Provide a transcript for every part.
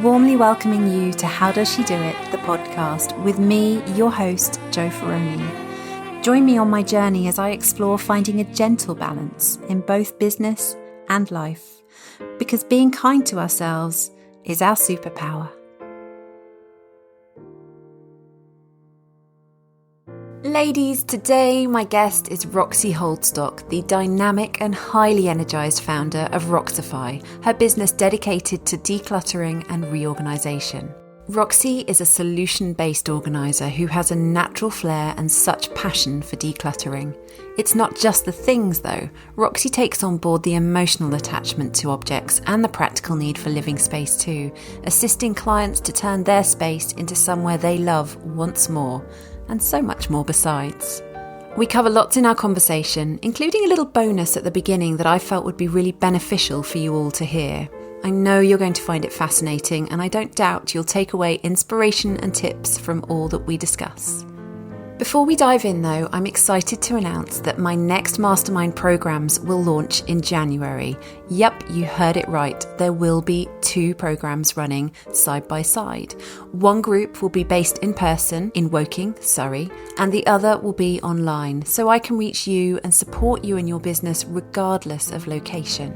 Warmly welcoming you to How Does She Do It, the podcast, with me, your host, Jo Ferroni. Join me on my journey as I explore finding a gentle balance in both business and life, because being kind to ourselves is our superpower. Ladies, today my guest is Roxy Holdstock, the dynamic and highly energised founder of Roxify, her business dedicated to decluttering and reorganisation. Roxy is a solution-based organiser who has a natural flair and such passion for decluttering. It's not just the things though. Roxy takes on board the emotional attachment to objects and the practical need for living space too, assisting clients to turn their space into somewhere they love once more, and so much more besides. We cover lots in our conversation, including a little bonus at the beginning that I felt would be really beneficial for you all to hear. I know you're going to find it fascinating, and I don't doubt you'll take away inspiration and tips from all that we discuss. Before we dive in though, I'm excited to announce that my next mastermind programs will launch in January. Yep, you heard it right. There will be 2 programs running side by side. One group will be based in person in Woking, Surrey, and the other will be online, so I can reach you and support you in your business regardless of location.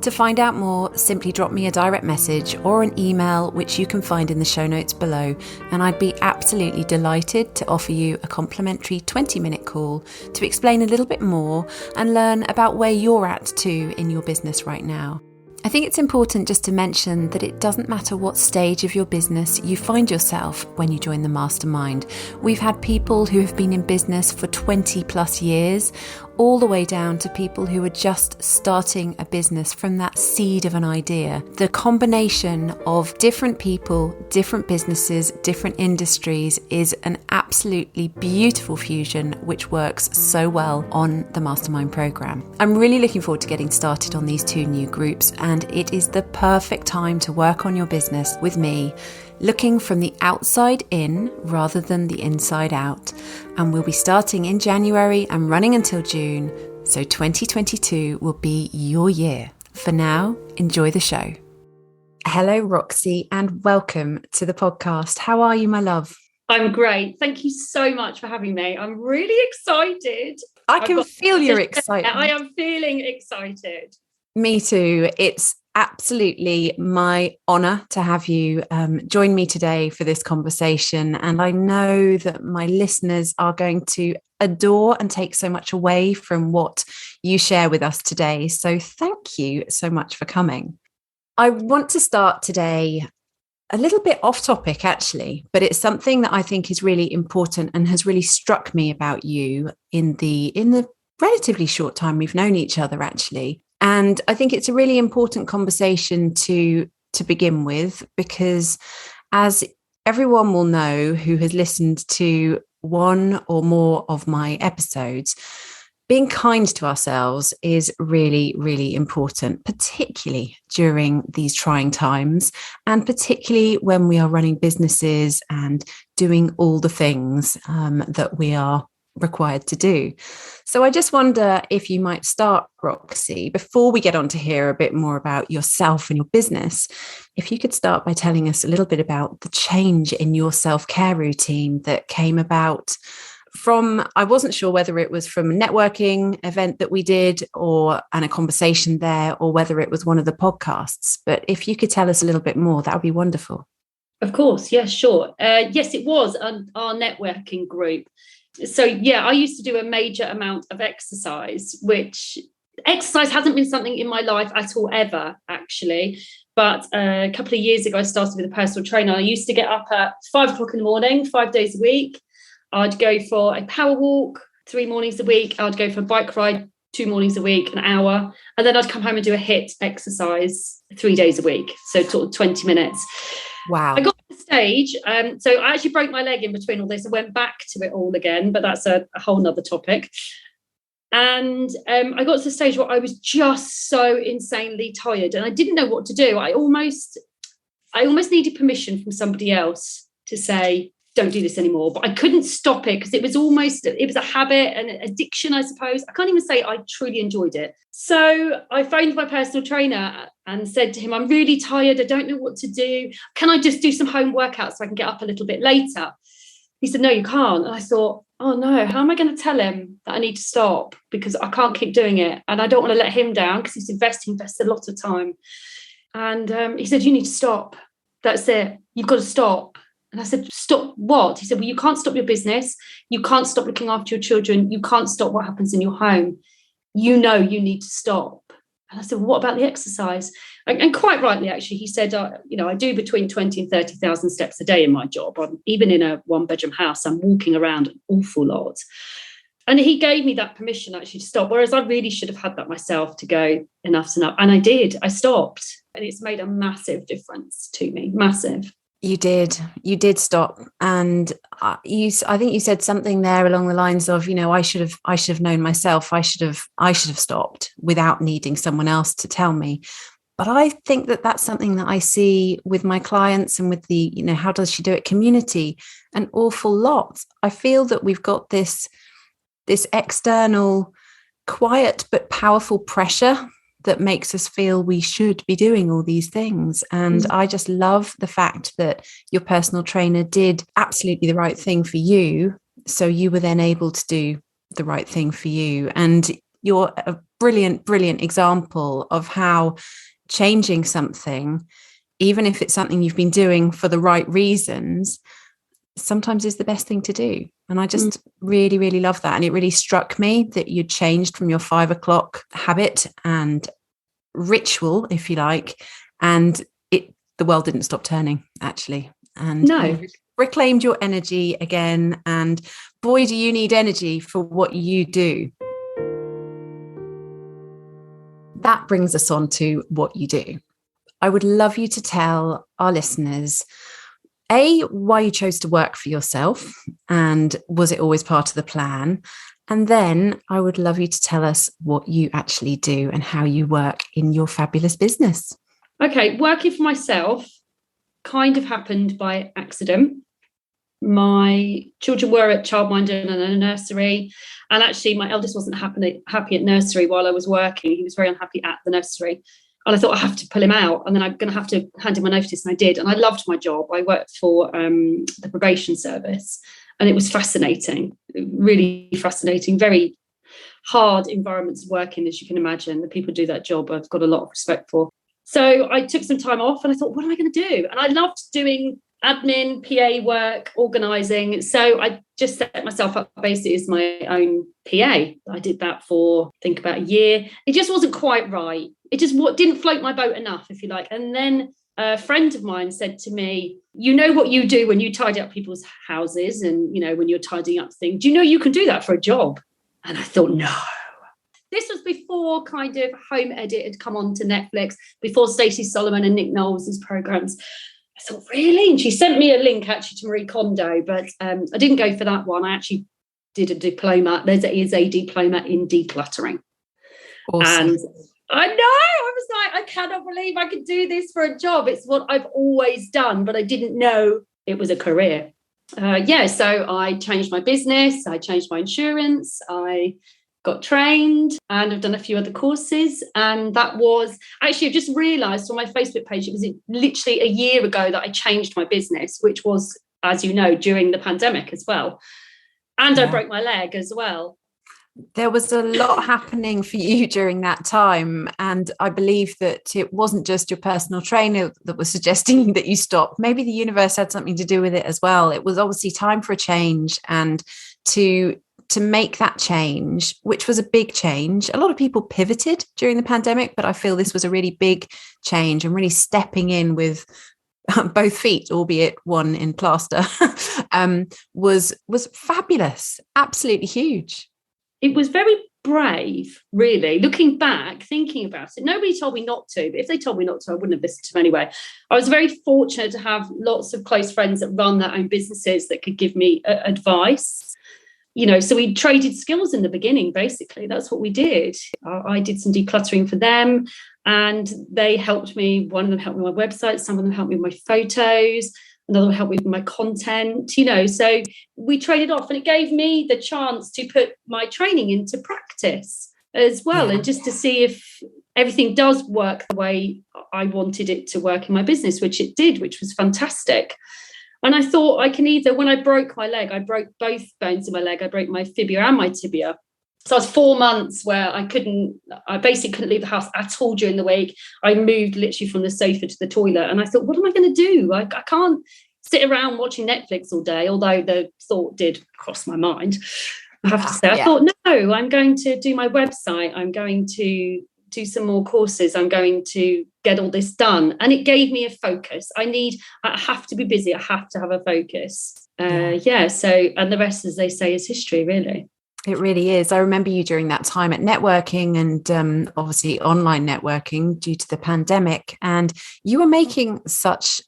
To find out more, simply drop me a direct message or an email, which you can find in the show notes below, and I'd be absolutely delighted to offer you a complimentary 20-minute call to explain a little bit more and learn about where you're at too in your business right now. I think it's important just to mention that it doesn't matter what stage of your business you find yourself when you join the mastermind. We've had people who have been in business for 20 plus years, all the way down to people who are just starting a business from that seed of an idea. The combination of different people, different businesses, different industries is an absolutely beautiful fusion which works so well on the mastermind program. I'm really looking forward to getting started on these 2 new groups, and it is the perfect time to work on your business with me, looking from the outside in rather than the inside out. And we'll be starting in January and running until June, so 2022 will be your year. For now, enjoy the show. Hello, Roxy, and welcome to the podcast. How are you, my love? I'm great. Thank you so much for having me. I'm really excited. I can feel your excitement. I am feeling excited. Me too. It's absolutely my honour to have you join me today for this conversation. And I know that my listeners are going to adore and take so much away from what you share with us today. So thank you so much for coming. I want to start today a little bit off topic, actually, but it's something that I think is really important and has really struck me about you in the relatively short time we've known each other, actually. And I think it's a really important conversation to begin with, because as everyone will know who has listened to one or more of my episodes, being kind to ourselves is really, really important, particularly during these trying times, and particularly when we are running businesses and doing all the things that we are required to do. So I just wonder if you might start, Roxy, before we get on to hear a bit more about yourself and your business, if you could start by telling us a little bit about the change in your self-care routine that came about from, I wasn't sure whether it was from a networking event that we did and a conversation there, or whether it was one of the podcasts. But if you could tell us a little bit more, that would be wonderful. Of course. Yes, sure. Yes, it was our networking group. So, yeah, I used to do a major amount of exercise, which exercise hasn't been something in my life at all, ever, actually. But a couple of years ago, I started with a personal trainer. I used to get up at 5 o'clock in the morning, 5 days a week. I'd go for a power walk 3 mornings a week. I'd go for a bike ride 2 mornings a week, an hour. And then I'd come home and do a HIIT exercise 3 days a week. So sort of 20 minutes. Wow. I got to the stage. So I actually broke my leg in between all this. I went back to it all again, but that's a whole nother topic. And I got to the stage where I was just so insanely tired and I didn't know what to do. I almost needed permission from somebody else to say, don't do this anymore. But I couldn't stop it because it was a habit and addiction, I suppose. I can't even say I truly enjoyed it. So I phoned my personal trainer and said to him, I'm really tired. I don't know what to do. Can I just do some home workouts so I can get up a little bit later? He said, no, you can't. And I thought, oh no, how am I going to tell him that I need to stop? Because I can't keep doing it. And I don't want to let him down because he invests a lot of time. And he said, you need to stop. That's it. You've got to stop. And I said, stop what? He said, well, you can't stop your business. You can't stop looking after your children. You can't stop what happens in your home. You know you need to stop. And I said, well, what about the exercise? And quite rightly, actually, he said, I do between 20 and 30,000 steps a day in my job. Even in a one-bedroom house, I'm walking around an awful lot. And he gave me that permission actually to stop, whereas I really should have had that myself to go, enough's enough. And I did. I stopped. And it's made a massive difference to me. Massive. You did stop. And I think you said something there along the lines of, I should have known myself. I should have stopped without needing someone else to tell me. But I think that that's something that I see with my clients and with the, how does she do it community, an awful lot. I feel that we've got this external, quiet but powerful pressure that makes us feel we should be doing all these things. And I just love the fact that your personal trainer did absolutely the right thing for you. So you were then able to do the right thing for you. And you're a brilliant, brilliant example of how changing something, even if it's something you've been doing for the right reasons, sometimes is the best thing to do. And I just really, really love that. And it really struck me that you changed from your 5 o'clock habit and ritual, if you like, and the world didn't stop turning, actually. And you reclaimed your energy again. And boy, do you need energy for what you do. That brings us on to what you do. I would love you to tell our listeners, why you chose to work for yourself, and was it always part of the plan? And then I would love you to tell us what you actually do and how you work in your fabulous business. Okay, working for myself kind of happened by accident. My children were at childminder and a nursery, and actually my eldest wasn't happy at nursery while I was working. He was very unhappy at the nursery. And I thought I have to pull him out, and then I'm going to have to hand him my notice, and I did. And I loved my job. I worked for the Probation Service, and it was fascinating, really fascinating, very hard environment to work in, as you can imagine. The people who do that job I've got a lot of respect for. So I took some time off, and I thought, what am I going to do? And I loved doing admin, PA work, organising. So I just set myself up basically as my own PA. I did that for, I think, about a year. It just wasn't quite right. It just didn't float my boat enough, if you like. And then a friend of mine said to me, you know what you do when you tidy up people's houses and, when you're tidying up things, do you know you can do that for a job? And I thought, no. This was before kind of Home Edit had come on to Netflix, before Stacey Solomon and Nick Knowles' programmes. I thought, really? And she sent me a link actually to Marie Kondo, but I didn't go for that one. I actually did a diploma. There is a diploma in decluttering. Awesome. And I know, I was like, I cannot believe I could do this for a job. It's what I've always done, but I didn't know it was a career. So I changed my business. I changed my insurance. I got trained, and I've done a few other courses. And that was actually, I just realised on my Facebook page, it was literally a year ago that I changed my business, which was, as you know, during the pandemic as well. And I broke my leg as well. There was a lot happening for you during that time. And I believe that it wasn't just your personal trainer that was suggesting that you stop. Maybe the universe had something to do with it as well. It was obviously time for a change, and to make that change, which was a big change. A lot of people pivoted during the pandemic, but I feel this was a really big change, and really stepping in with both feet, albeit one in plaster, was fabulous. Absolutely huge. It was very brave, really. Looking back, thinking about it, nobody told me not to, but if they told me not to, I wouldn't have listened to them anyway. I was very fortunate to have lots of close friends that run their own businesses that could give me advice. So we traded skills in the beginning, basically. That's what we did. I did some decluttering for them, and they helped me. One of them helped me with my website. Some of them helped me with my photos. another will help with my content, so we traded off, and it gave me the chance to put my training into practice as well, and just to see if everything does work the way I wanted it to work in my business, which it did, which was fantastic. And I thought I can either, when I broke my leg, I broke both bones in my leg, I broke my fibula and my tibia. So I was 4 months where I basically couldn't leave the house at all during the week. I moved literally from the sofa to the toilet. And I thought, what am I going to do? I can't sit around watching Netflix all day, although the thought did cross my mind, I have to say. I thought, no, I'm going to do my website. I'm going to do some more courses. I'm going to get all this done. And it gave me a focus. I have to be busy. I have to have a focus. And the rest, as they say, is history, really. It really is. I remember you during that time at networking and obviously online networking due to the pandemic. And you were making such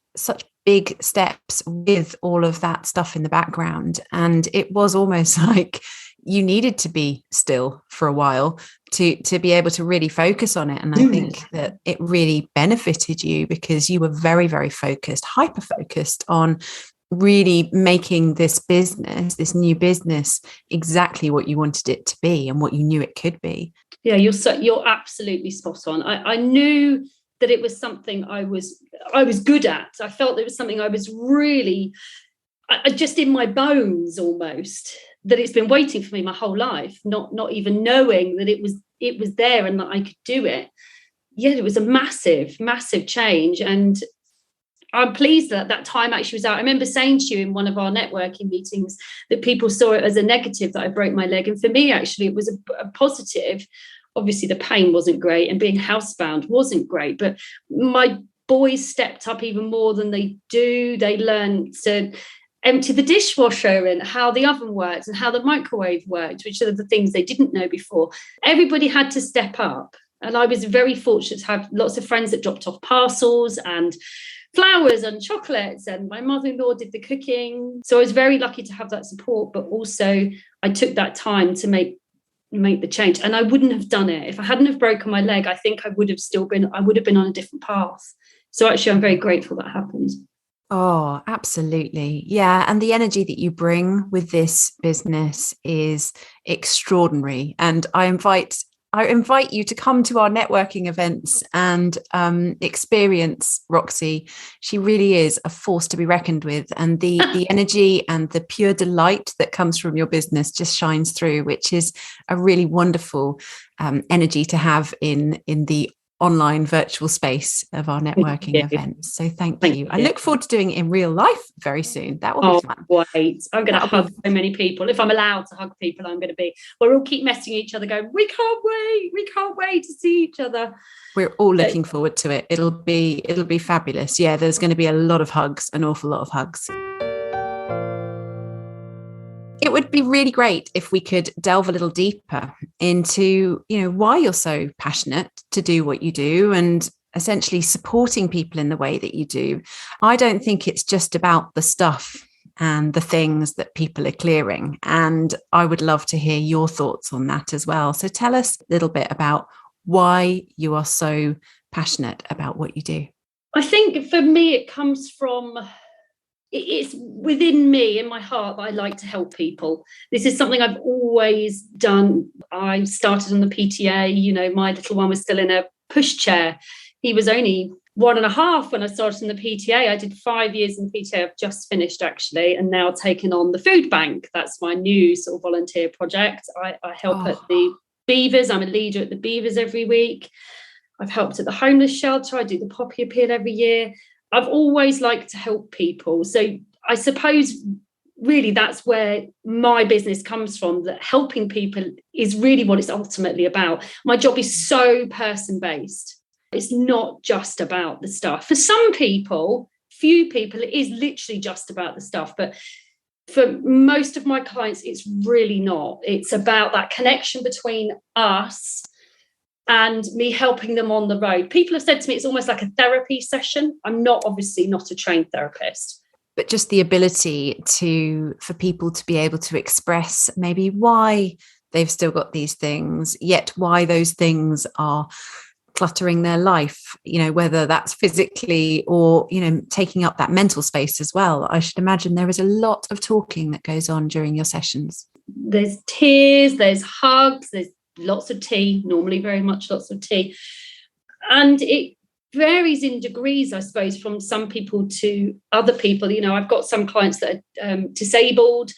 big steps with all of that stuff in the background. And it was almost like you needed to be still for a while to be able to really focus on it. And I think that it really benefited you because you were very, very focused, hyper-focused on really making this new business, exactly what you wanted it to be and what you knew it could be. Yeah, you're absolutely spot on. I knew that it was something I was good at. I felt it was something I was really just in my bones almost, that it's been waiting for me my whole life, not even knowing that it was there and that I could do it. Yeah, it was a massive, massive change. And I'm pleased that time actually was out. I remember saying to you in one of our networking meetings that people saw it as a negative that I broke my leg. And for me, actually, it was a positive. Obviously, the pain wasn't great and being housebound wasn't great. But my boys stepped up even more than they do. They learned to empty the dishwasher and how the oven works and how the microwave worked, which are the things they didn't know before. Everybody had to step up. And I was very fortunate to have lots of friends that dropped off parcels and flowers and chocolates, and my mother-in-law did the cooking. So I was very lucky to have that support, but also I took that time to make the change. And I wouldn't have done it if I hadn't have broken my leg. I think I would have been on a different path. So actually, I'm very grateful that happened. Oh, absolutely. Yeah. And the energy that you bring with this business is extraordinary. And I invite you to come to our networking events and experience Roxy. She really is a force to be reckoned with. And the energy and the pure delight that comes from your business just shines through, which is a really wonderful energy to have in the online virtual space of our networking events. So thank you. I look forward to doing it in real life very soon. That will be fun. Wait, I'm going to hug so many people. If I'm allowed to hug people, I'm going to be. We'll all keep messaging each other going, we can't wait to see each other. We're all looking forward to it. It'll be fabulous. Yeah, there's going to be a lot of hugs, an awful lot of hugs. It would be really great if we could delve a little deeper into, why you're so passionate to do what you do and essentially supporting people in the way that you do. I don't think it's just about the stuff and the things that people are clearing. And I would love to hear your thoughts on that as well. So tell us a little bit about why you are so passionate about what you do. I think for me, it comes from... it's within me, in my heart, that I like to help people. This is something I've always done. I started on the PTA, my little one was still in a pushchair. He was only 1.5 when I started in the PTA. I did 5 years in the PTA. I've just finished, actually, and now taken on the food bank. That's my new sort of volunteer project. I help at the Beavers. I'm a leader at the Beavers every week. I've helped at the homeless shelter. I do the Poppy Appeal every year. I've always liked to help people. So I suppose really that's where my business comes from, that helping people is really what it's ultimately about. My job is so person-based. It's not just about the stuff. For some people, few people, it is literally just about the stuff. But for most of my clients, it's really not. It's about that connection between us and me helping them on the road. People have said to me, it's almost like a therapy session. I'm obviously not a trained therapist. But just the ability for people to be able to express maybe why they've still got these things, yet why those things are cluttering their life, whether that's physically or, taking up that mental space as well. I should imagine there is a lot of talking that goes on during your sessions. There's tears, there's hugs, there's lots of tea, normally very much lots of tea. And it varies in degrees, I suppose, from some people to other people. I've got some clients that are disabled,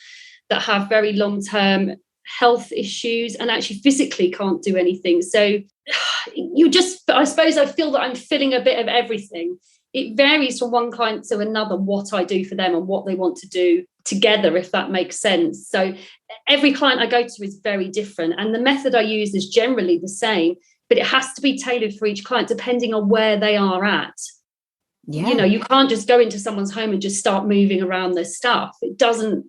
that have very long-term health issues and actually physically can't do anything. So I suppose I feel that I'm filling a bit of everything. It varies from one client to another what I do for them and what they want to do together, if that makes sense. So every client I go to is very different, and the method I use is generally the same, but it has to be tailored for each client depending on where they are at. Yeah. You can't just go into someone's home and just start moving around their stuff. It doesn't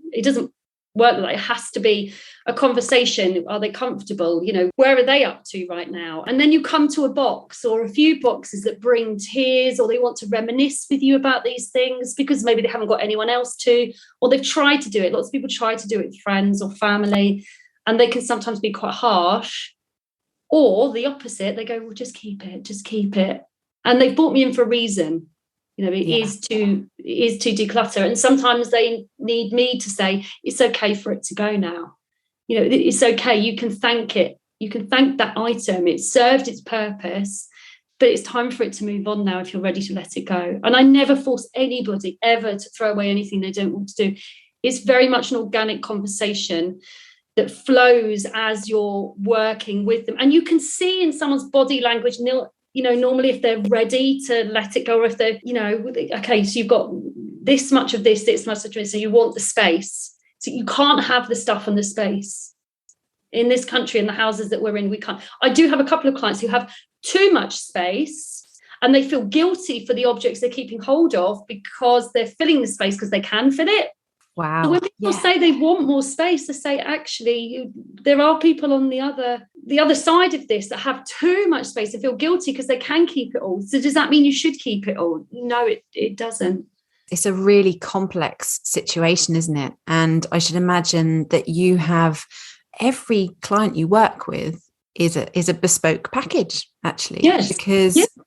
work like. It has to be a conversation. Are they comfortable? Where are they up to right now? And then you come to a box or a few boxes that bring tears, or they want to reminisce with you about these things because maybe they haven't got anyone else to, or they've tried to do it. Lots of people try to do it with friends or family, and they can sometimes be quite harsh. Or the opposite, they go, well, just keep it. And they've brought me in for a reason. It is to declutter. And sometimes they need me to say, it's okay for it to go now. It's okay. You can thank it. You can thank that item. It served its purpose, but it's time for it to move on now if you're ready to let it go. And I never force anybody ever to throw away anything they don't want to do. It's very much an organic conversation that flows as you're working with them. And you can see in someone's body language, normally if they're ready to let it go, or if they're, okay, so you've got this much of this much of this, so you want the space. So you can't have the stuff and the space. In this country, in the houses that we're in, we can't. I do have a couple of clients who have too much space and they feel guilty for the objects they're keeping hold of because they're filling the space because they can fill it. Wow. So when people say they want more space, they say, actually, there are people on the other side of this that have too much space and feel guilty because they can keep it all. So does that mean you should keep it all? No, it doesn't. It's a really complex situation, isn't it? And I should imagine that you have every client you work with is a bespoke package, actually. Yes.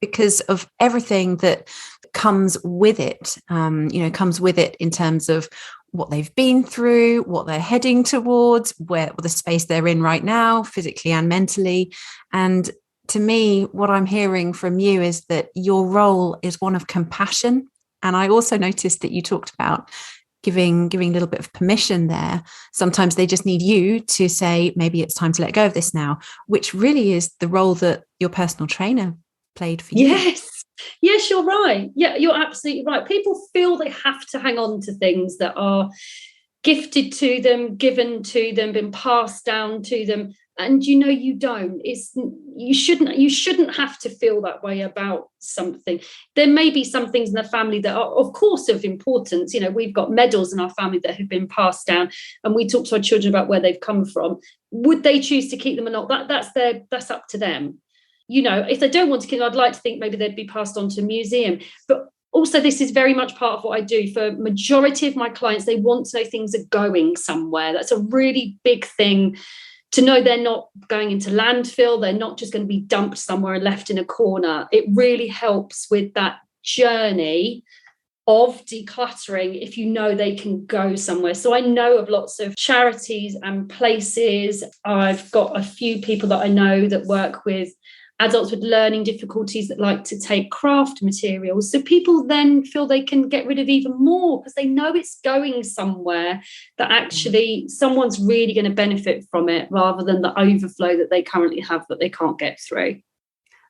Because of everything that comes with it, comes with it in terms of what they've been through, what they're heading towards, where the space they're in right now, physically and mentally. And to me, what I'm hearing from you is that your role is one of compassion. And I also noticed that you talked about giving a little bit of permission there. Sometimes they just need you to say, maybe it's time to let go of this now, which really is the role that your personal trainer played for you. Yes, you're right. Yeah, you're absolutely right. People feel they have to hang on to things that are gifted to them, given to them, been passed down to them. And you don't. You shouldn't have to feel that way about something. There may be some things in the family that are, of course, of importance. We've got medals in our family that have been passed down, and we talk to our children about where they've come from. Would they choose to keep them or not? That's up to them. If they don't want to keep them, I'd like to think maybe they'd be passed on to a museum. But also, this is very much part of what I do. For majority of my clients, they want to know things are going somewhere. That's a really big thing. To know they're not going into landfill, they're not just going to be dumped somewhere and left in a corner. It really helps with that journey of decluttering if you know they can go somewhere. So I know of lots of charities and places. I've got a few people that I know that work with adults with learning difficulties that like to take craft materials. So people then feel they can get rid of even more because they know it's going somewhere that actually someone's really going to benefit from it rather than the overflow that they currently have that they can't get through.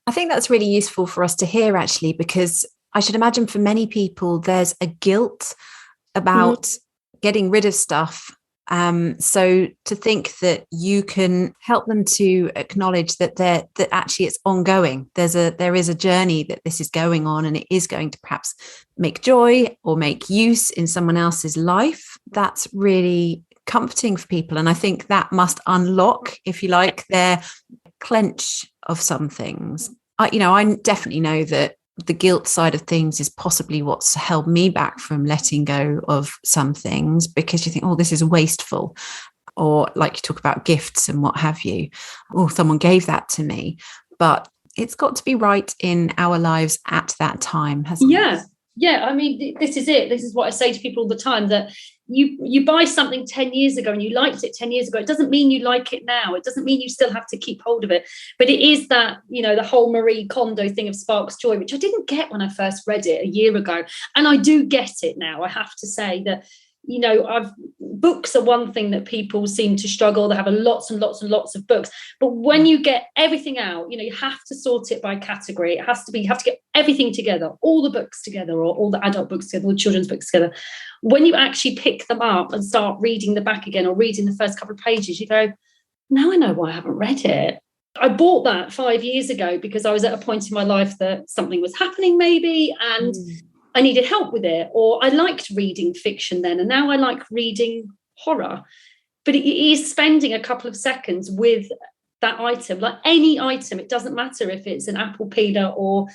I think that's really useful for us to hear, actually, because I should imagine for many people, there's a guilt about getting rid of stuff. So to think that you can help them to acknowledge that actually it's ongoing. There is a journey that this is going on, and it is going to perhaps make joy or make use in someone else's life. That's really comforting for people. And I think that must unlock, if you like, their clench of some things. I definitely know that the guilt side of things is possibly what's held me back from letting go of some things, because you think, oh, this is wasteful. Or like you talk about gifts and what have you. Oh, someone gave that to me. But it's got to be right in our lives at that time, hasn't it? Yeah. I mean, this is it. This is what I say to people all the time, that you buy something 10 years ago and you liked it 10 years ago. It doesn't mean you like it now. It doesn't mean you still have to keep hold of it. But it is that, the whole Marie Kondo thing of sparks joy, which I didn't get when I first read it a year ago. And I do get it now. I have to say that, books are one thing that people seem to struggle. They have lots and lots and lots of books. But when you get everything out, you have to sort it by category. It has to be, you have to get everything together, all the books together, or all the adult books together, all the children's books together. When you actually pick them up and start reading the back again, or reading the first couple of pages, you go, now I know why I haven't read it. I bought that 5 years ago because I was at a point in my life that something was happening maybe, and I needed help with it, or I liked reading fiction then, and now I like reading horror. But it is spending a couple of seconds with that item, like any item. It doesn't matter if it's an apple peeler or,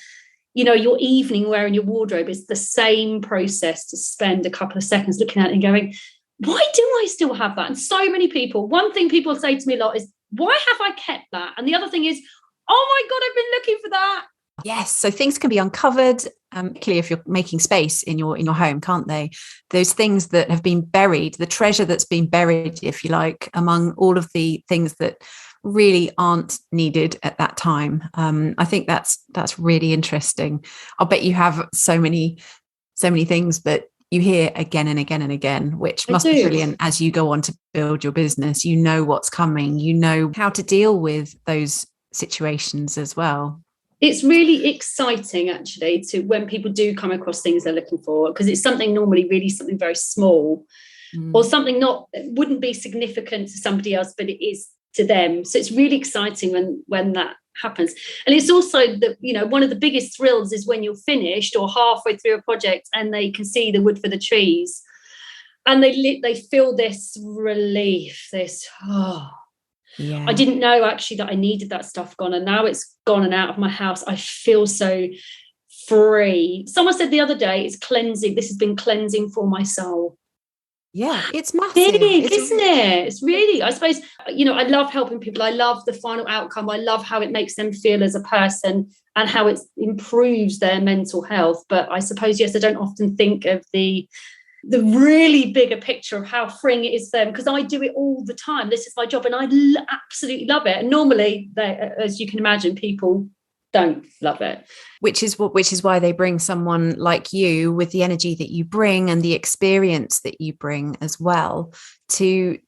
your evening wear in your wardrobe. It's the same process to spend a couple of seconds looking at it and going, why do I still have that? And so many people, one thing people say to me a lot is, why have I kept that? And the other thing is, oh my God, I've been looking for that. Yes, so things can be uncovered, particularly if you're making space in your home, can't they? Those things that have been buried, the treasure that's been buried, if you like, among all of the things that really aren't needed at that time. I think that's really interesting. I'll bet you have so many things that you hear again and again and again, which must be brilliant as you go on to build your business. You know what's coming, you know how to deal with those situations as well. It's really exciting, actually, to when people do come across things they're looking for, because it's something very small, or something wouldn't be significant to somebody else, but it is to them. So it's really exciting when that happens. And it's also that, one of the biggest thrills is when you're finished or halfway through a project and they can see the wood for the trees, and they feel this relief, Yeah. I didn't know actually that I needed that stuff gone, and now it's gone and out of my house. I feel so free. Someone said the other day, it's cleansing. This has been cleansing for my soul. Yeah, it's massive. Big, isn't it? It's really, I suppose, I love helping people. I love the final outcome. I love how it makes them feel as a person and how it improves their mental health. But I suppose, yes, I don't often think of the really bigger picture of how freeing it is for them, because I do it all the time. This is my job and I absolutely love it. And normally, as you can imagine, people don't love it. Which is why they bring someone like you with the energy that you bring and the experience that you bring as well to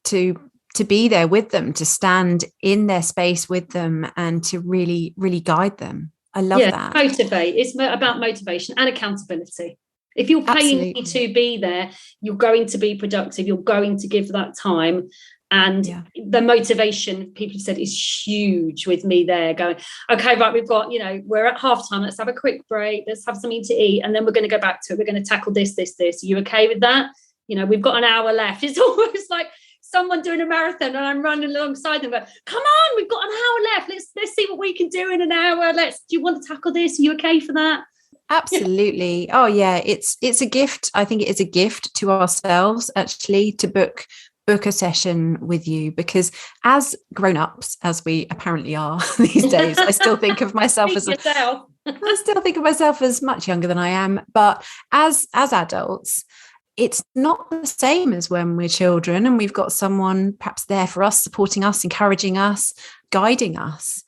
be there with them, to stand in their space with them and to really, really guide them. I love that. Motivate. It's about motivation and accountability. If you're paying me to be there, you're going to be productive. You're going to give that time. And the motivation, people have said, is huge with me there going, okay, right, we've got, we're at half time. Let's have a quick break. Let's have something to eat. And then we're going to go back to it. We're going to tackle this. Are you okay with that? We've got an hour left. It's almost like someone doing a marathon and I'm running alongside them. But come on, we've got an hour left. Let's see what we can do in an hour. Do you want to tackle this? Are you okay for that? Absolutely. Oh yeah, it's a gift. I think it is a gift to ourselves actually to book a session with you, because as grown-ups, as we apparently are these days, I still think of myself as much younger than I am, but as adults, it's not the same as when we're children and we've got someone perhaps there for us, supporting us, encouraging us, guiding us.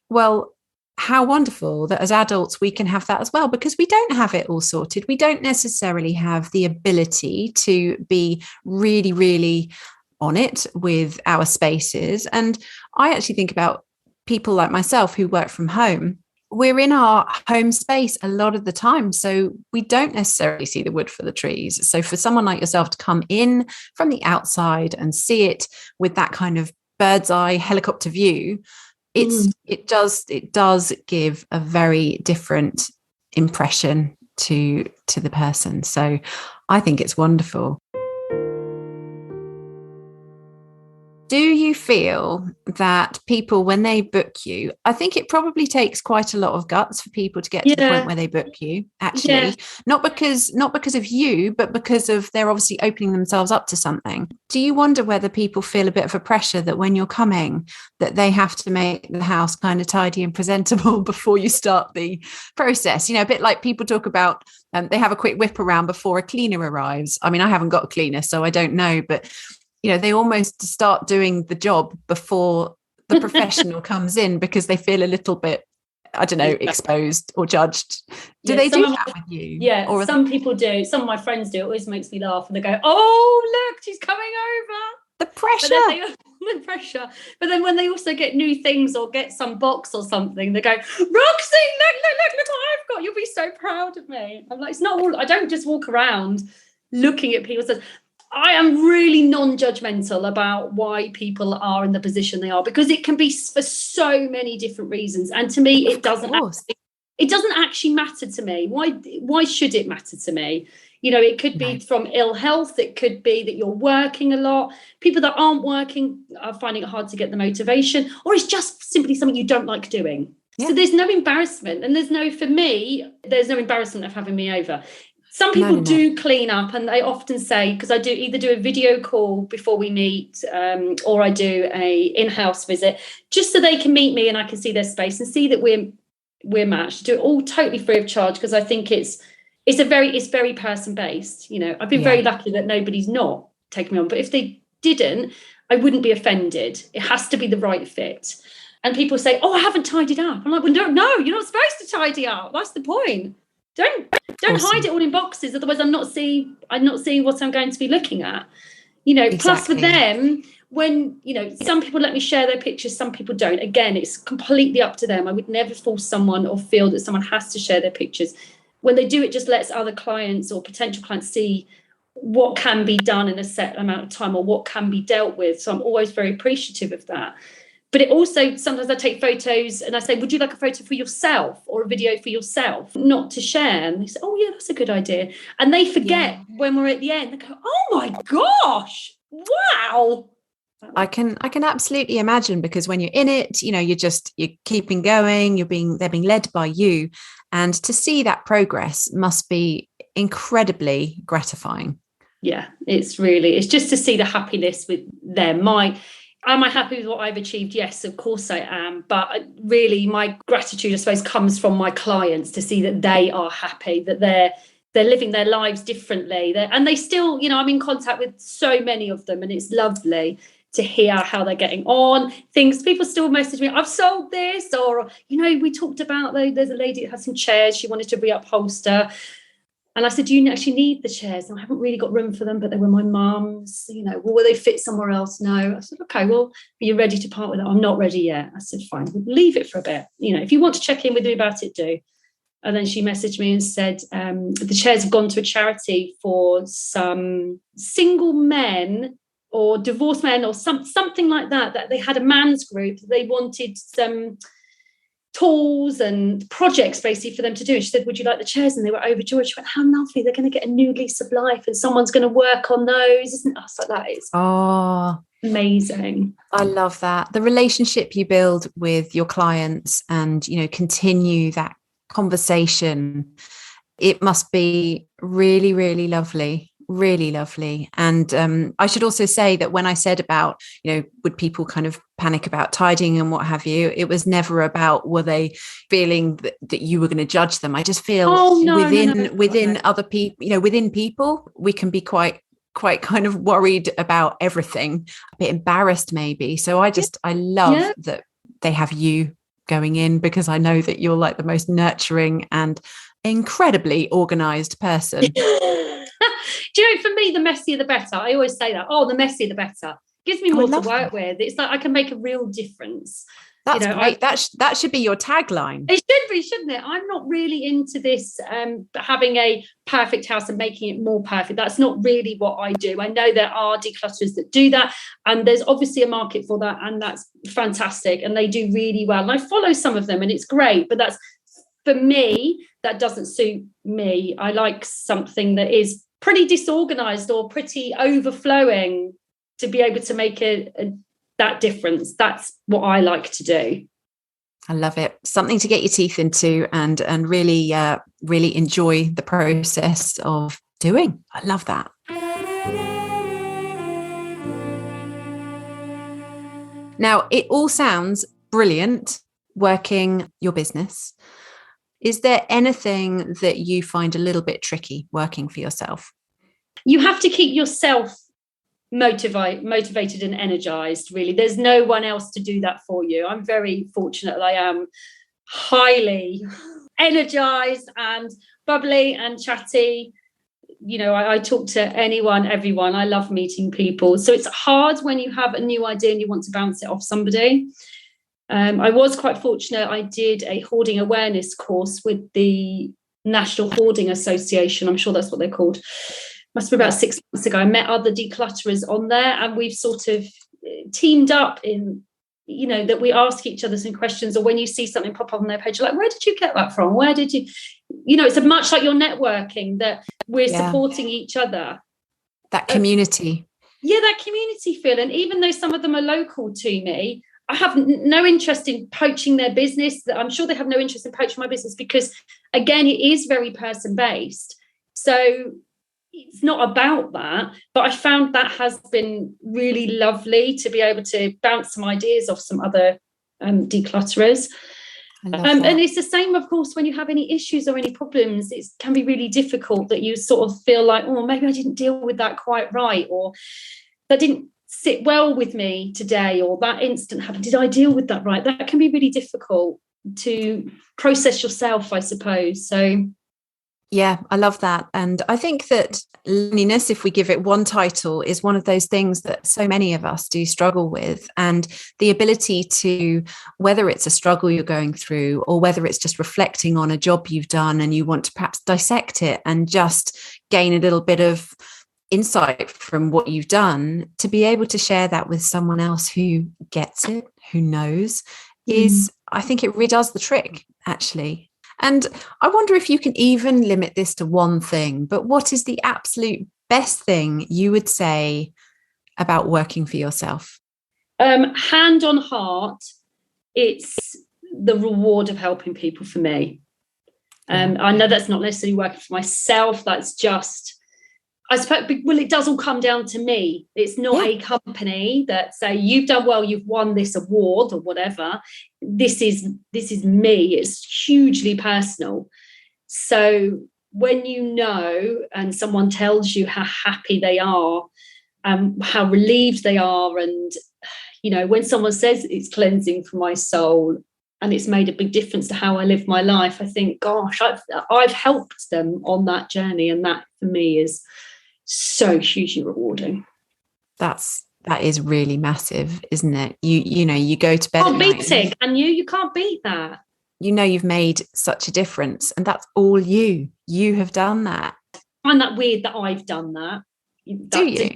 Well, how wonderful that as adults we can have that as well, because we don't have it all sorted. We don't necessarily have the ability to be really, really on it with our spaces. And I actually think about people like myself who work from home. We're in our home space a lot of the time, so we don't necessarily see the wood for the trees. So for someone like yourself to come in from the outside and see it with that kind of bird's eye helicopter view, it does give a very different impression to the person. So I think it's wonderful. Do you feel that people, when they book you, I think it probably takes quite a lot of guts for people to get to the point where they book you, actually, not because of you, but because of they're obviously opening themselves up to something. Do you wonder whether people feel a bit of a pressure that when you're coming, that they have to make the house kind of tidy and presentable before you start the process? You know, a bit like people talk about, they have a quick whip around before a cleaner arrives. I mean, I haven't got a cleaner, so I don't know, but you know, they almost start doing the job before the professional comes in because they feel a little bit, I don't know, exposed or judged. Do they do that with you? Yeah, or some people do. Some of my friends do. It always makes me laugh. And they go, oh, look, she's coming over. The pressure. The pressure. But then when they also get new things or get some box or something, they go, Roxy, look what I've got. You'll be so proud of me. I'm like, it's not all, I don't just walk around looking at people. I am really non-judgmental about why people are in the position they are, because it can be for so many different reasons. And to me, it doesn't actually matter to me. Why should it matter to me? You know, it could be from ill health. It could be that you're working a lot. People that aren't working are finding it hard to get the motivation, or it's just simply something you don't like doing. Yeah. So there's no embarrassment. And for me, there's no embarrassment of having me over. Some people do clean up, and they often say, because I do either do a video call before we meet, or I do a in-house visit, just so they can meet me and I can see their space and see that we're matched. Do it all totally free of charge, because I think it's very person based. You know, I've been very lucky that nobody's not taken me on, but if they didn't, I wouldn't be offended. It has to be the right fit. And people say, "Oh, I haven't tidied up." I'm like, "Well, no, you're not supposed to tidy up. That's the point. Don't hide it all in boxes, otherwise I'm not seeing what I'm going to be looking at." You know, Plus with them, when, you know, some people let me share their pictures, some people don't. Again, it's completely up to them. I would never force someone or feel that someone has to share their pictures. When they do, it just lets other clients or potential clients see what can be done in a set amount of time or what can be dealt with. So I'm always very appreciative of that. But it also, sometimes I take photos and I say, would you like a photo for yourself or a video for yourself, not to share? And they say, oh, yeah, that's a good idea. And they forget when we're at the end. They go, oh, my gosh, wow. I can absolutely imagine, because when you're in it, you know, you're keeping going, they're being led by you. And to see that progress must be incredibly gratifying. Yeah, it's just to see the happiness with them. Am I happy with what I've achieved? Yes, of course I am. But really, my gratitude, I suppose, comes from my clients, to see that they are happy, that they're living their lives differently. And they still, you know, I'm in contact with so many of them, and it's lovely to hear how they're getting on. People still message me, I've sold this, or, you know, we talked about, there's a lady that has some chairs she wanted to reupholster. And I said, do you actually need the chairs? And I haven't really got room for them, but they were my mum's. You know, well, will they fit somewhere else? No. I said, okay, well, are you ready to part with it? I'm not ready yet. I said, fine, we'll leave it for a bit. You know, if you want to check in with me about it, do. And then she messaged me and said, the chairs have gone to a charity for some single men or divorced men or something like that they had a man's group. They wanted some tools and projects basically for them to do. And she said, would you like the chairs? And they were overjoyed. She went, how lovely, they're going to get a new lease of life and someone's going to work on those. Isn't us like that? It's amazing. I love that. The relationship you build with your clients and, you know, continue that conversation, it must be really, really lovely. Really lovely. And I should also say that when I said about, you know, would people kind of panic about tidying and what have you, it was never about, were they feeling that you were going to judge them. I just feel within other people, you know, within people, we can be quite kind of worried about everything, a bit embarrassed maybe. So I love that they have you going in, because I know that you're like the most nurturing and incredibly organized person. Do you know, for me, the messier the better. I always say that. Oh, the messier the better. Gives me more to work with. It's like I can make a real difference. That's great. That should be your tagline. It should be, shouldn't it? I'm not really into this having a perfect house and making it more perfect. That's not really what I do. I know there are declutterers that do that, and there's obviously a market for that, and that's fantastic, and they do really well. And I follow some of them, and it's great. But that's, for me, that doesn't suit me. I like something that is pretty disorganized or pretty overflowing, to be able to make a that difference. That's what I like to do. I love it. Something to get your teeth into and really, really enjoy the process of doing. I love that. Now, it all sounds brilliant working your business. Is there anything that you find a little bit tricky working for yourself? You have to keep yourself motivated and energized, really. There's no one else to do that for you. I'm very fortunate that I am highly energized and bubbly and chatty. You know, I talk to anyone, everyone. I love meeting people. So it's hard when you have a new idea and you want to bounce it off somebody. I was quite fortunate. I did a hoarding awareness course with the National Hoarding Association. I'm sure that's what they're called. Must be about 6 months ago. I met other declutterers on there, and we've sort of teamed up in, you know, that we ask each other some questions, or when you see something pop up on their page, you're like, where did you get that from? Where did you, you know, it's a much like your networking, that we're supporting each other. That community. That community feel. And even though some of them are local to me, I have no interest in poaching their business. I'm sure they have no interest in poaching my business, because, again, it is very person-based. So it's not about that. But I found that has been really lovely to be able to bounce some ideas off some other declutterers. And it's the same, of course, when you have any issues or any problems. It can be really difficult that you sort of feel like, oh, maybe I didn't deal with that quite right, or that didn't sit well with me today, or that instant happened. Did I deal with that right? That can be really difficult to process yourself, I suppose. So yeah, I love that. And I think that loneliness, if we give it one title, is one of those things that so many of us do struggle with. And the ability to, whether it's a struggle you're going through, or whether it's just reflecting on a job you've done and you want to perhaps dissect it and just gain a little bit of insight from what you've done, to be able to share that with someone else who gets it, who knows, is, I think it really does the trick, actually. And I wonder if you can even limit this to one thing, but what is the absolute best thing you would say about working for yourself? Hand on heart, it's the reward of helping people for me. I know that's not necessarily working for myself. That's just, I suppose, well, it does all come down to me. It's not a company that say, you've done well, you've won this award or whatever. This is me. It's hugely personal. So when you know, and someone tells you how happy they are, how relieved they are, and, you know, when someone says it's cleansing for my soul and it's made a big difference to how I live my life, I think, gosh, I've helped them on that journey, and that for me is so hugely rewarding. That is really massive, isn't it? You know, you go to bed at night, and you can't beat that. You know, you've made such a difference, and that's all you have done that. I find that weird that I've done that. Do you?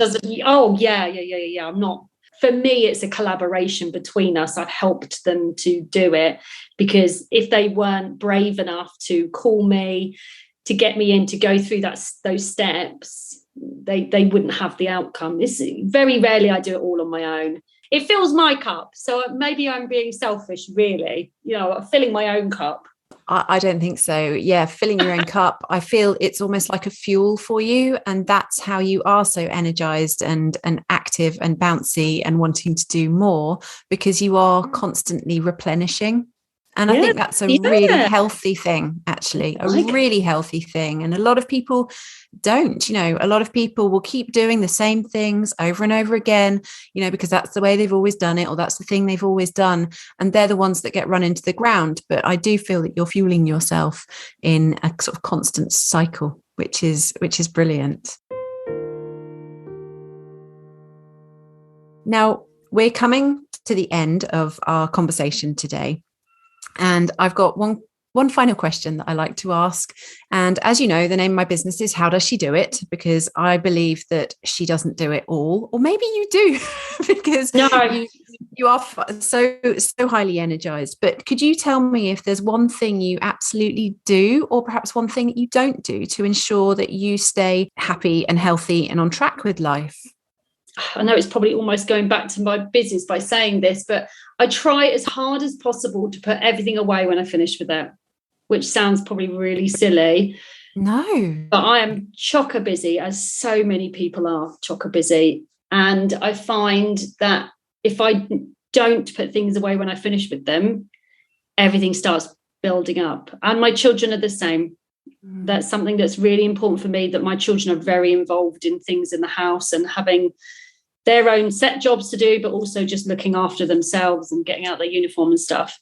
Yeah. I'm not. For me, it's a collaboration between us. I've helped them to do it, because if they weren't brave enough to call me, to get me in, to go through those steps, they wouldn't have the outcome. Very rarely I do it all on my own. It fills my cup. So maybe I'm being selfish, really, you know, filling my own cup. I don't think so. Yeah, filling your own cup. I feel it's almost like a fuel for you. And that's how you are so energized and active and bouncy and wanting to do more, because you are constantly replenishing. And I think that's a really healthy thing, actually, really healthy thing. And a lot of people don't, you know, a lot of people will keep doing the same things over and over again, you know, because that's the way they've always done it, or that's the thing they've always done. And they're the ones that get run into the ground. But I do feel that you're fueling yourself in a sort of constant cycle, which is brilliant. Now, we're coming to the end of our conversation today. And I've got one final question that I like to ask. And as you know, the name of my business is How Does She Do It? Because I believe that she doesn't do it all. Or maybe you do, because you are so highly energized. But could you tell me if there's one thing you absolutely do, or perhaps one thing that you don't do, to ensure that you stay happy and healthy and on track with life? I know it's probably almost going back to my business by saying this, but I try as hard as possible to put everything away when I finish with it, which sounds probably really silly. No. But I am chocker busy, as so many people are chocker busy. And I find that if I don't put things away when I finish with them, everything starts building up. And my children are the same. That's something that's really important for me, that my children are very involved in things in the house and having their own set jobs to do, but also just looking after themselves and getting out their uniform and stuff.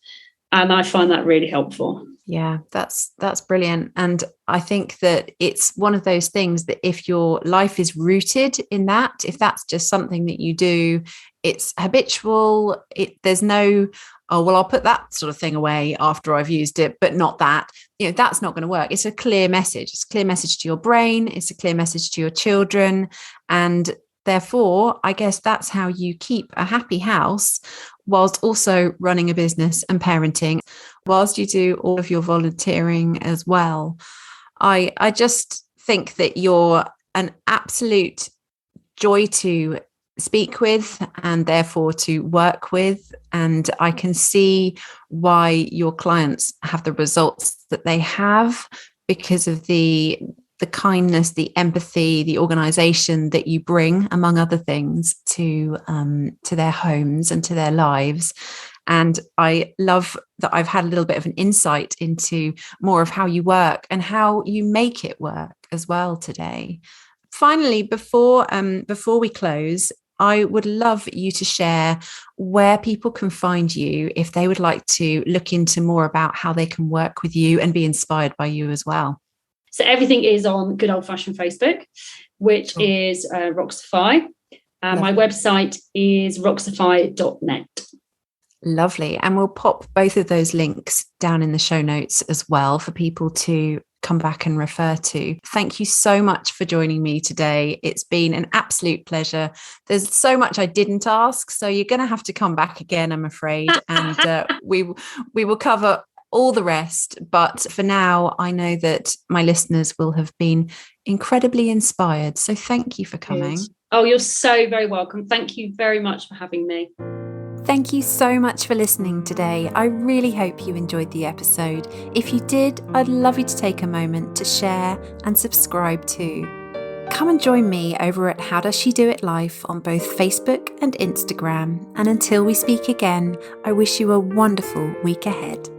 And I find that really helpful. Yeah, that's brilliant. And I think that it's one of those things that if your life is rooted in that, if that's just something that you do, it's habitual, there's no, oh, well, I'll put that sort of thing away after I've used it, but not that, that's not going to work. It's a clear message. It's a clear message to your brain. It's a clear message to your children. And therefore, I guess that's how you keep a happy house whilst also running a business and parenting, whilst you do all of your volunteering as well. I just think that you're an absolute joy to speak with and therefore to work with. And I can see why your clients have the results that they have because of the kindness, the empathy, the organisation that you bring, among other things, to their homes and to their lives. And I love that I've had a little bit of an insight into more of how you work and how you make it work as well today. Finally, before we close, I would love you to share where people can find you if they would like to look into more about how they can work with you and be inspired by you as well. So everything is on good old-fashioned Facebook, which is Roxify. My website is roxify.net. Lovely. And we'll pop both of those links down in the show notes as well for people to come back and refer to. Thank you so much for joining me today. It's been an absolute pleasure. There's so much I didn't ask, so you're going to have to come back again, I'm afraid. And we will cover all the rest. But for now, I know that my listeners will have been incredibly inspired. So thank you for coming. Good. Oh, you're so very welcome. Thank you very much for having me. Thank you so much for listening today. I really hope you enjoyed the episode. If you did, I'd love you to take a moment to share and subscribe too. Come and join me over at How Does She Do It Life on both Facebook and Instagram. And until we speak again, I wish you a wonderful week ahead.